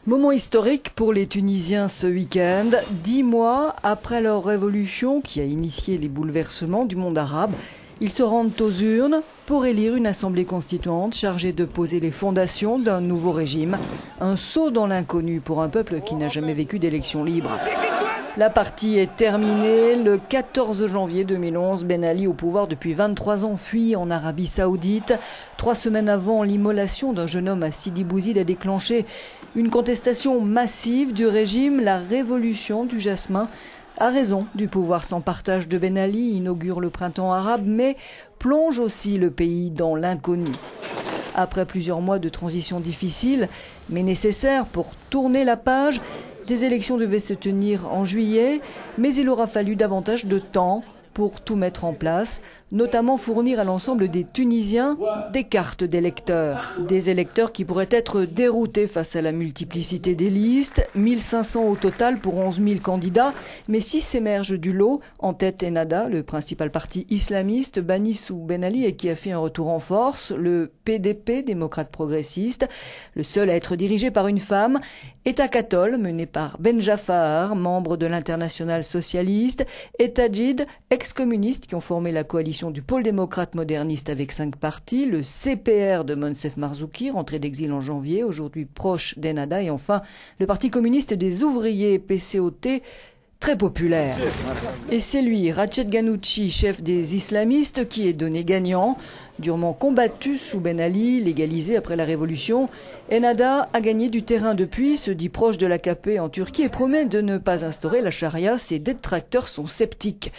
Moment historique pour les Tunisiens ce week-end, 10 mois après leur révolution qui a initié les bouleversements du monde arabe. Ils se rendent aux urnes pour élire une assemblée constituante chargée de poser les fondations d'un nouveau régime. Un saut dans l'inconnu pour un peuple qui n'a jamais vécu d'élection libre. La partie est terminée. Le 14 janvier 2011, Ben Ali, au pouvoir depuis 23 ans, fuit en Arabie Saoudite. 3 semaines avant, l'immolation d'un jeune homme à Sidi Bouzid a déclenché une contestation massive du régime. La révolution du jasmin, à raison du pouvoir sans partage de Ben Ali, inaugure le printemps arabe, mais plonge aussi le pays dans l'inconnu. Après plusieurs mois de transition difficile, mais nécessaires pour tourner la page, des élections devaient se tenir en juillet, mais il aura fallu davantage de temps pour tout mettre en place, notamment fournir à l'ensemble des Tunisiens des cartes d'électeurs. Des électeurs qui pourraient être déroutés face à la multiplicité des listes, 1500 au total pour 11 000 candidats, mais 6 émergent du lot, en tête Ennahda, le principal parti islamiste, banni sous Ben Ali et qui a fait un retour en force, le PDP, démocrate progressiste, le seul à être dirigé par une femme, Etta Katol, mené par Ben Jaafar, membre de l'Internationale socialiste, et Tadjid, ex-communistes qui ont formé la coalition du pôle démocrate moderniste avec 5 partis, le CPR de Moncef Marzouki, rentré d'exil en janvier, aujourd'hui proche d'Ennahda, et enfin le Parti communiste des ouvriers, PCOT, très populaire. Et c'est lui, Rached Ghannouchi, chef des islamistes, qui est donné gagnant. Durement combattu sous Ben Ali, légalisé après la révolution, Ennahda a gagné du terrain depuis, se dit proche de l'AKP en Turquie et promet de ne pas instaurer la charia. Ses détracteurs sont sceptiques.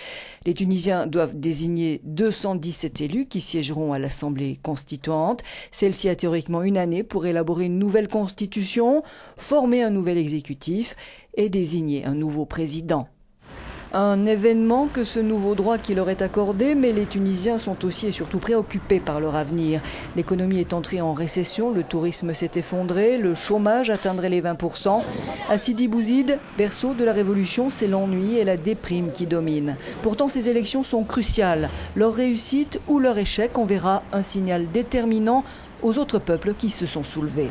Les Tunisiens doivent désigner 217 élus qui siégeront à l'Assemblée constituante. Celle-ci a théoriquement une année pour élaborer une nouvelle constitution, former un nouvel exécutif et désigner un nouveau président. Un événement que ce nouveau droit qui leur est accordé, mais les Tunisiens sont aussi et surtout préoccupés par leur avenir. L'économie est entrée en récession, le tourisme s'est effondré, le chômage atteindrait les 20%. À Sidi Bouzid, berceau de la révolution, c'est l'ennui et la déprime qui dominent. Pourtant, ces élections sont cruciales. Leur réussite ou leur échec enverra un signal déterminant aux autres peuples qui se sont soulevés.